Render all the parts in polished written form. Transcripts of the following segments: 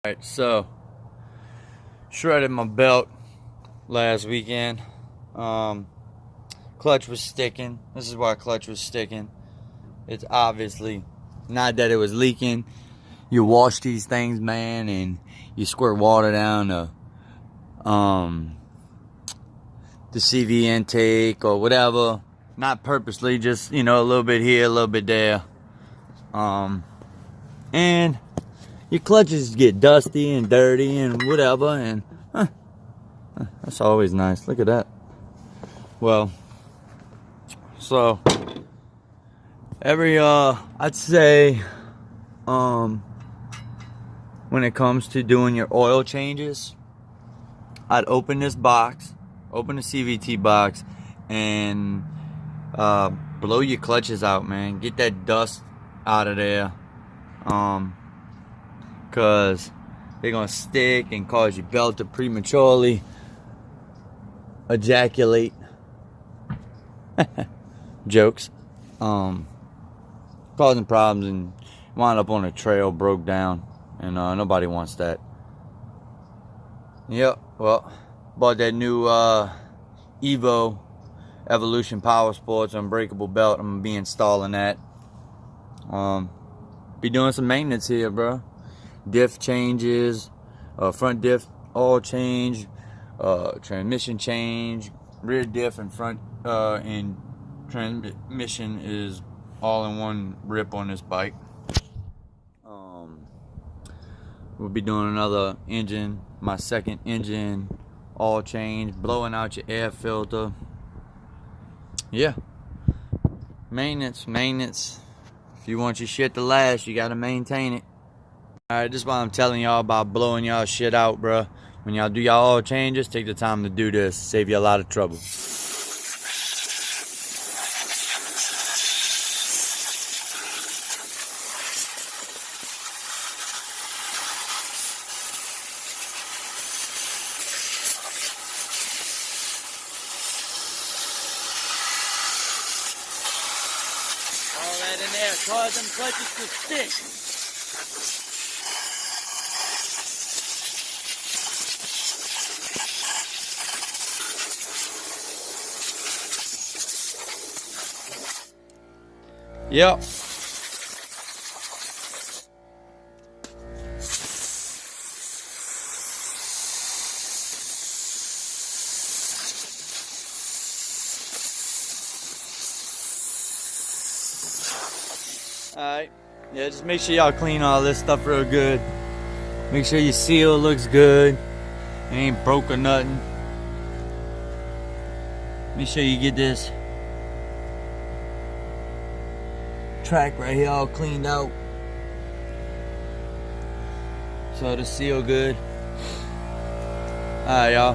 Alright, so shredded my belt last weekend. Clutch was sticking. This is why clutch was sticking. It's obviously not that it was leaking. You wash these things, man, and you squirt water down the CV intake or whatever. Not purposely, just, you know, a little bit here, a little bit there. And your clutches get dusty and dirty and whatever, and that's always nice. Look at that. Well, so every I'd say when it comes to doing your oil changes, I'd open this box, open the CVT box, and blow your clutches out, man. Get that dust out of there, cause they're gonna stick and cause your belt to prematurely ejaculate. Jokes. Causing problems and wound up on a trail, broke down, and nobody wants that. Yep. Well, bought that new Evo Evolution Power Sports Unbreakable belt. I'm gonna be installing that. Be doing some maintenance here, bro. Diff changes, front diff oil change, transmission change, rear diff and front and transmission is all in one rip on this bike. We'll be doing another engine, my second engine oil change, blowing out your air filter. Yeah, maintenance. If you want your shit to last, you gotta maintain it. Alright, this is why I'm telling y'all about blowing y'all shit out, bruh. When y'all do y'all oil changes, take the time to do this. Save you a lot of trouble. All that in there, cause them clutches to stick. Yep. Alright. Yeah, just make sure y'all clean all this stuff real good. Make sure your seal looks good. It ain't broke or nothing. Make sure you get this track right here all cleaned out, so the seal good. Alright, y'all,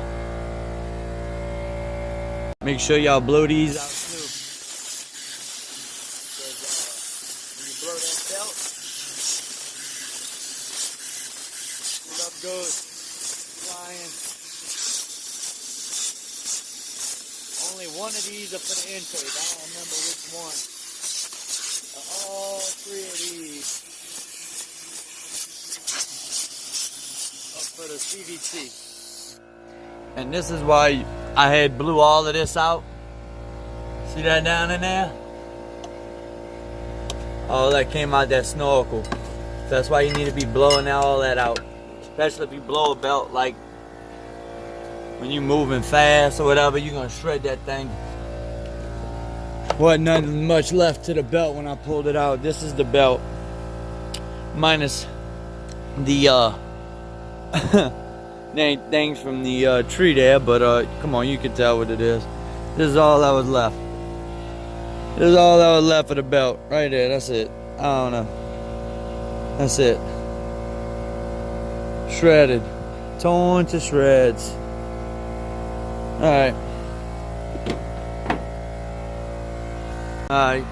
make sure y'all blow these out too, because when you blow that belt, stuff goes flying. Only one of these are for the intake. I don't remember which one. All three of these are for the CVT. And this is why I had blew all of this out. See that down in there? All that came out that snorkel. That's why you need to be blowing all that out. Especially if you blow a belt, like when you're moving fast or whatever, you're gonna shred that thing. Wasn't nothing much left to the belt when I pulled it out. This is the belt, minus the things from the tree there, but come on, you can tell what it is. This is all that was left. This is all that was left of the belt, right there. That's it. I don't know. That's it. Shredded, torn to shreds. All right. Alright,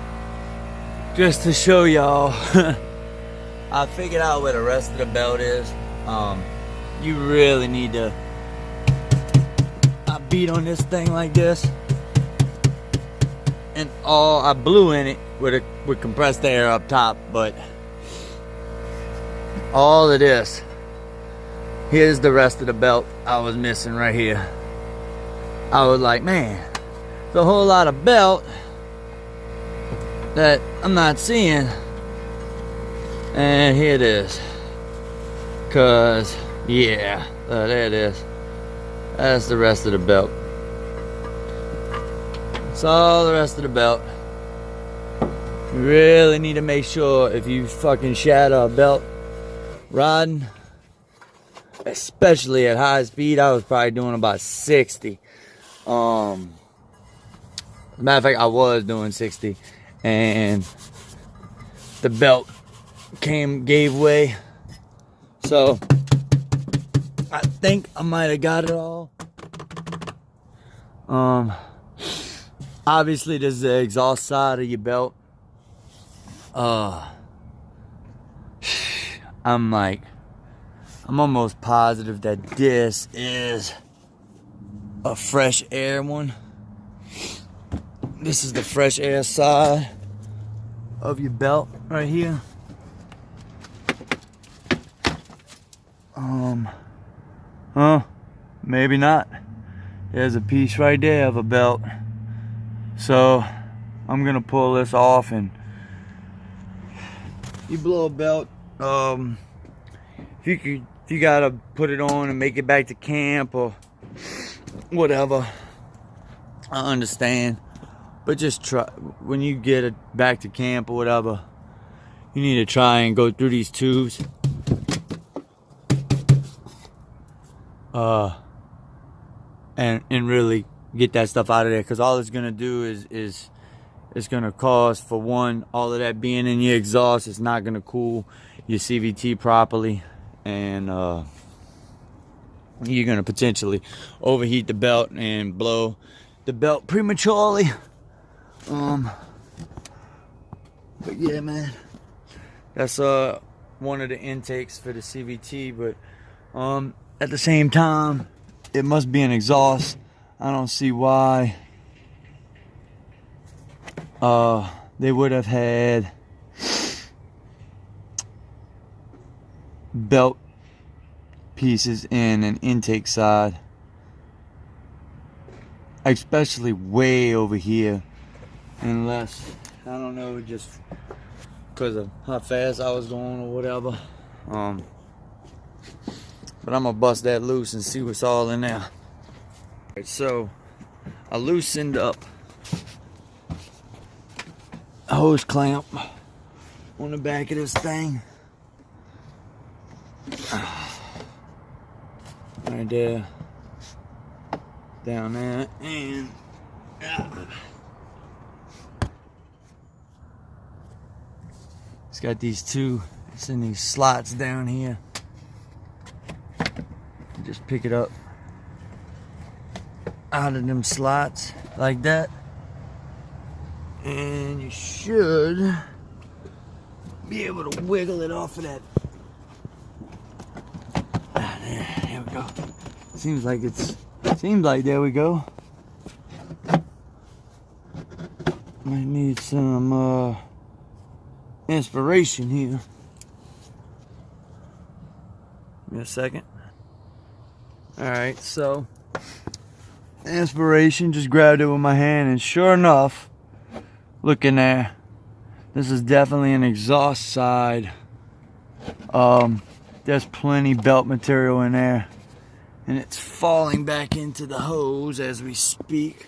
just to show y'all, I figured out where the rest of the belt is. You really need to, I beat on this thing like this, and I blew in it with compressed air up top, but all of this here's the rest of the belt I was missing right here. I was like, man, there's a whole lot of belt that I'm not seeing. And here it is. Cause, yeah, there it is. That's the rest of the belt. That's all the rest of the belt. You really need to make sure if you fucking shatter a belt riding, especially at high speed. I was probably doing about 60. Matter of fact, I was doing 60, and the belt gave way. So I think I might have got it all. Obviously this is the exhaust side of your belt. I'm almost positive that this is a fresh air one. This is the fresh air side of your belt right here. Maybe not. There's a piece right there of a belt. So I'm gonna pull this off, and you blow a belt, if you gotta put it on and make it back to camp or whatever, I understand. But just try, when you get it back to camp or whatever, you need to try and go through these tubes. And really get that stuff out of there, because all it's gonna do is it's gonna cause, for one, all of that being in your exhaust. It's not gonna cool your CVT properly, and you're gonna potentially overheat the belt and blow the belt prematurely. But yeah, man, that's one of the intakes for the CVT. But at the same time, it must be an exhaust. I don't see why they would have had belt pieces in an intake side, especially way over here, unless, I don't know, just because of how fast I was going or whatever. But I'm gonna bust that loose and see what's all in there. Alright, so I loosened up a hose clamp on the back of this thing. Right there, down there, and it's got these two, it's in these slots down here. Just pick it up out of them slots like that, and you should be able to wiggle it off of that. There we go. Seems like there we go. Might need some inspiration here. Give me a second. Alright, so inspiration, just grabbed it with my hand, and sure enough, look in there. This is definitely an exhaust side. There's plenty belt material in there, and it's falling back into the hose as we speak.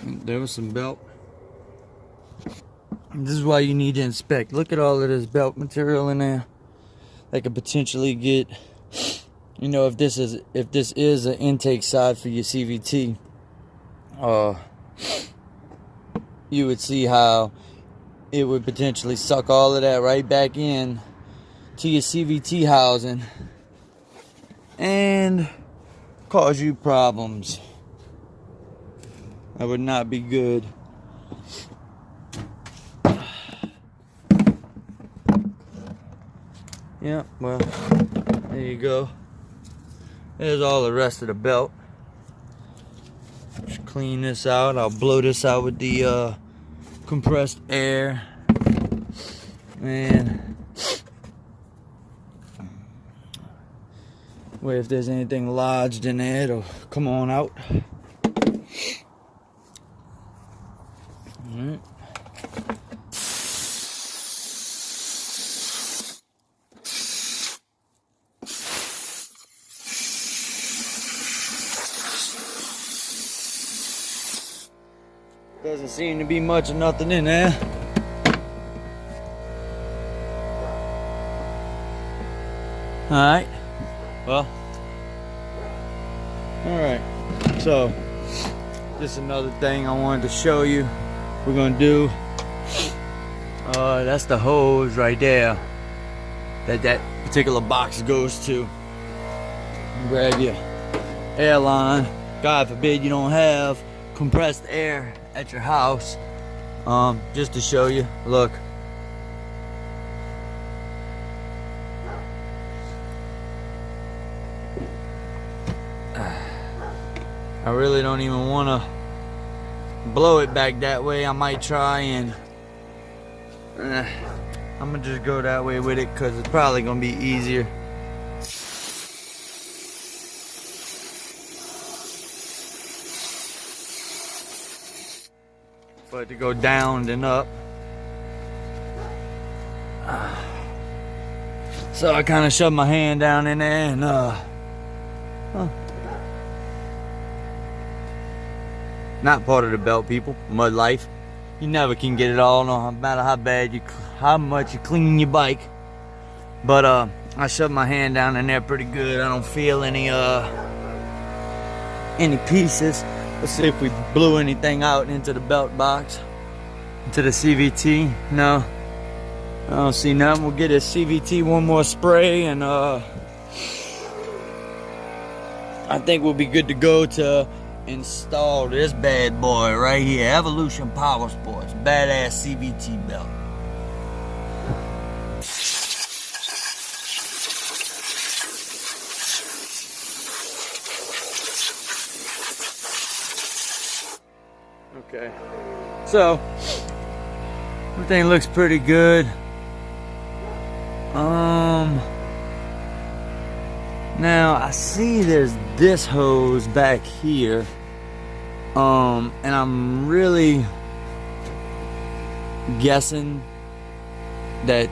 There was some belt. This is why you need to inspect. Look at all of this belt material in there that could potentially get, you know, if this is an intake side for your CVT, you would see how it would potentially suck all of that right back in to your CVT housing and cause you problems. That would not be good. Yeah, well, there you go. There's all the rest of the belt. Just clean this out. I'll blow this out with the compressed air. And where if there's anything lodged in there, it'll come on out. Alright. Doesn't seem to be much of nothing in there. Alright. Well. Alright. So, just another thing I wanted to show you. We're going to do. That's the hose right there that particular box goes to. Grab your air line. God forbid you don't have compressed air at your house. Just to show you, look. I really don't even want to blow it back that way. I might try and I'm gonna just go that way with it because it's probably gonna be easier. But to go down and up. So I kind of shoved my hand down in there and not part of the belt, people. Mud life. You never can get it all, no matter how much you clean your bike. But I shoved my hand down in there pretty good. I don't feel any pieces. Let's see if we blew anything out into the belt box, into the CVT. No, I don't see nothing. We'll get a CVT one more spray, and I think we'll be good to go to install this bad boy right here. Evolution Power Sports, badass CVT belt. Okay, so everything looks pretty good. Now I see there's this hose back here, and I'm really guessing that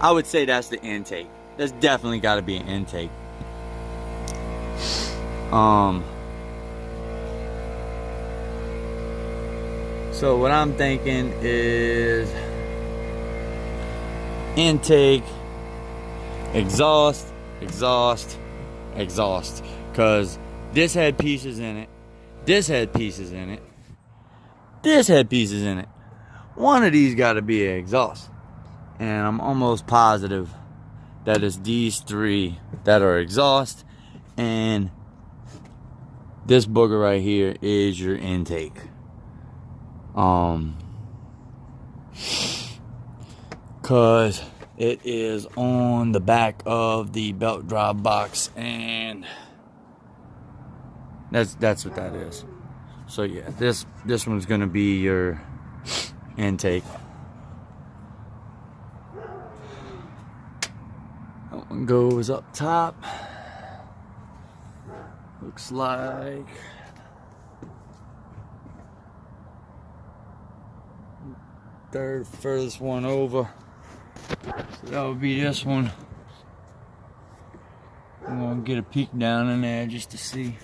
I would say that's the intake. There's definitely got to be an intake. So what I'm thinking is intake, exhaust, exhaust, exhaust. Because this had pieces in it. This had pieces in it. This had pieces in it. One of these got to be an exhaust. And I'm almost positive that it's these three that are exhaust. And this booger right here is your intake. Cause it is on the back of the belt drive box, and that's what that is. So yeah, this one's gonna be your intake. That one goes up top. Looks like third furthest one over. So that would be this one. I'm gonna get a peek down in there just to see.